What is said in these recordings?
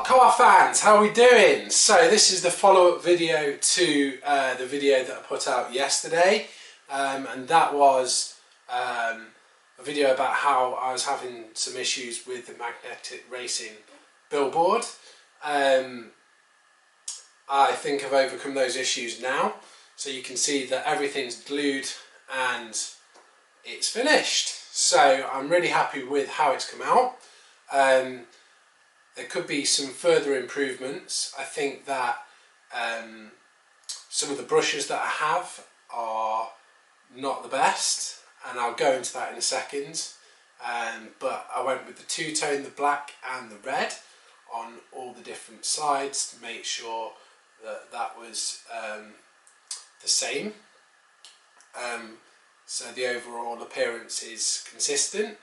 car fans, how are we doing? So this is the follow-up video to the video that I put out yesterday, and that was a video about how I was having some issues with the Magnetic Racing billboard. I think I've overcome those issues now, so you can see that everything's glued and it's finished. So I'm really happy with how it's come out. There could be some further improvements. I think that some of the brushes that I have are not the best, and I'll go into that in a second. But I went with the two-tone, the black and the red, on all the different sides to make sure that that was the same. So the overall appearance is consistent.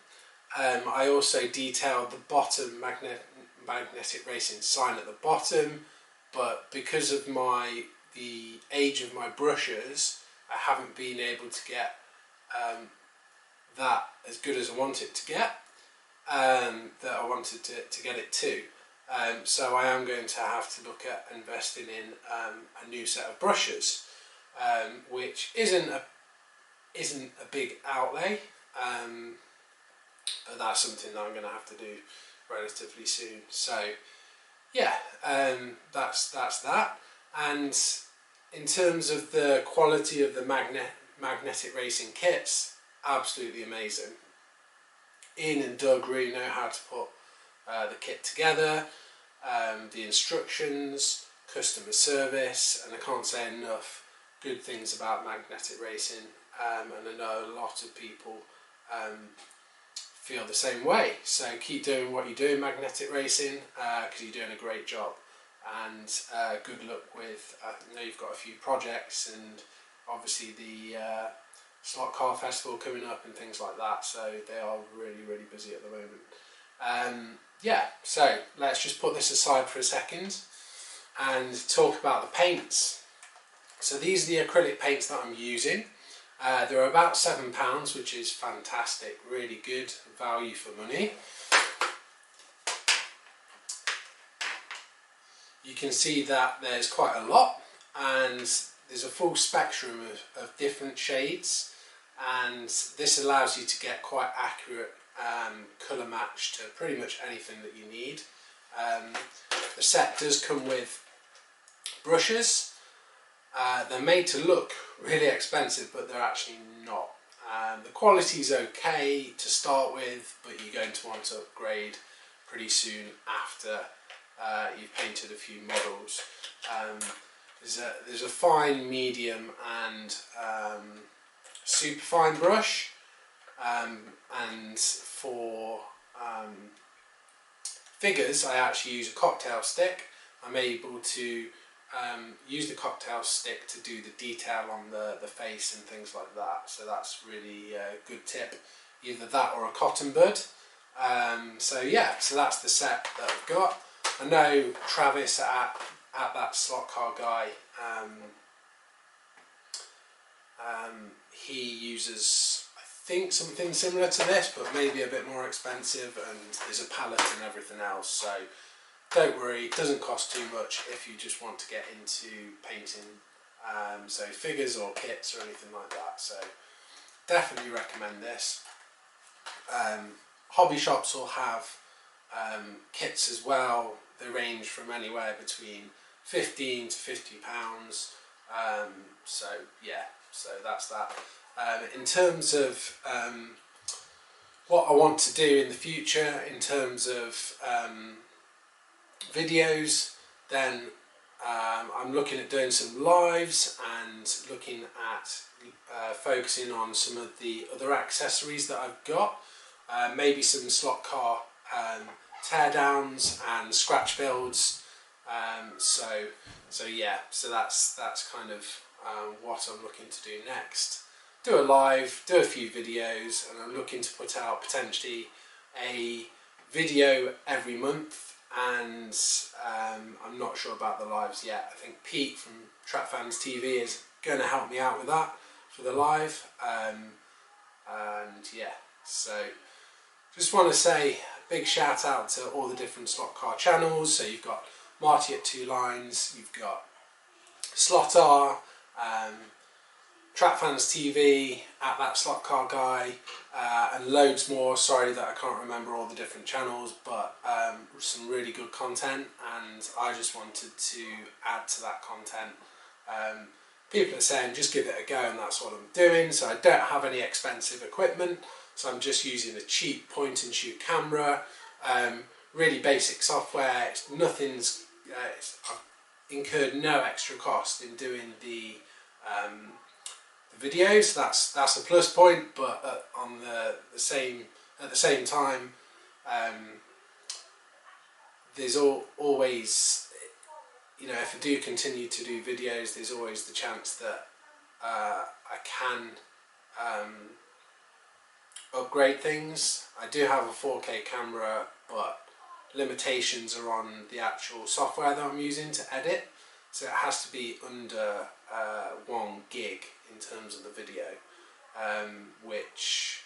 I also detailed the bottom Magnetic Racing sign at the bottom, but because of the age of my brushes, I haven't been able to get that as good as I want it to get, that I wanted to get it to. So I am going to have to look at investing in a new set of brushes, which isn't a big outlay, but that's something that I'm going to have to do relatively soon. So yeah, that's that. And in terms of the quality of the Magnetic Racing kits, absolutely amazing. Ian and Doug really know how to put the kit together, the instructions, customer service, and I can't say enough good things about Magnetic Racing, and I know a lot of people feel the same way. So keep doing what you're doing, Magnetic Racing, because you're doing a great job, and good luck with, I know you've got a few projects and obviously the Slot Car Festival coming up and things like that, so they are really busy at the moment. Yeah, so let's just put this aside for a second and talk about the paints. So these are the acrylic paints that I'm using. They're about £7, which is fantastic, really good value for money. You can see that there's quite a lot, and there's a full spectrum of different shades, and this allows you to get quite accurate colour match to pretty much anything that you need. The set does come with brushes. They're made to look really expensive, but they're actually not. The quality's okay to start with, but you're going to want to upgrade pretty soon after you've painted a few models. There's a fine, medium and super fine brush, and for figures I actually use a cocktail stick. I'm able to use the cocktail stick to do the detail on the face and things like that, so that's really a good tip, either that or a cotton bud. So yeah, so that's the set that I've got. I know Travis at that Slot Car Guy, he uses, I think, something similar to this, but maybe a bit more expensive, and there's a palette and everything else, so don't worry, it doesn't cost too much if you just want to get into painting, so figures or kits or anything like that. So definitely recommend this. Hobby shops will have kits as well. They range from anywhere between £15 to £50. So yeah, so that's that. In terms of what I want to do in the future, in terms of videos, then I'm looking at doing some lives and looking at focusing on some of the other accessories that I've got, maybe some slot car teardowns and scratch builds. So yeah, so that's kind of what I'm looking to do next. Do a live, do a few videos, and I'm looking to put out potentially a video every month, and I'm not sure about the lives yet. I think Pete from Track Fans TV is going to help me out with that for the live, and yeah, so just want to say big shout out to all the different slot car channels. So you've got Marty at 2 Lines, you've got Slot R, Trap Fans TV, at That Slot Car Guy, and loads more. Sorry that I can't remember all the different channels, but some really good content, and I just wanted to add to that content. People are saying just give it a go, and that's what I'm doing. So I don't have any expensive equipment, so I'm just using a cheap point and shoot camera, really basic software. I've incurred no extra cost in doing the videos. That's a plus point, but at the same time, there's always, you know, if I do continue to do videos, there's always the chance that I can upgrade things. I do have a 4K camera, but limitations are on the actual software that I'm using to edit, so it has to be under 1 gig in terms of the video, which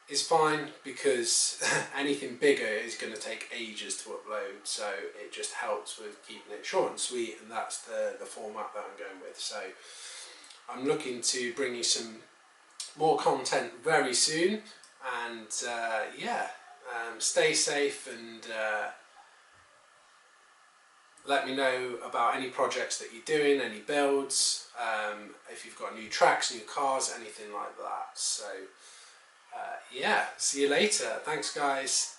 is fine because anything bigger is going to take ages to upload, so it just helps with keeping it short and sweet, and that's the format that I'm going with. So I'm looking to bring you some more content very soon, and stay safe, and let me know about any projects that you're doing, any builds, if you've got new tracks, new cars, anything like that. So yeah, see you later. Thanks guys.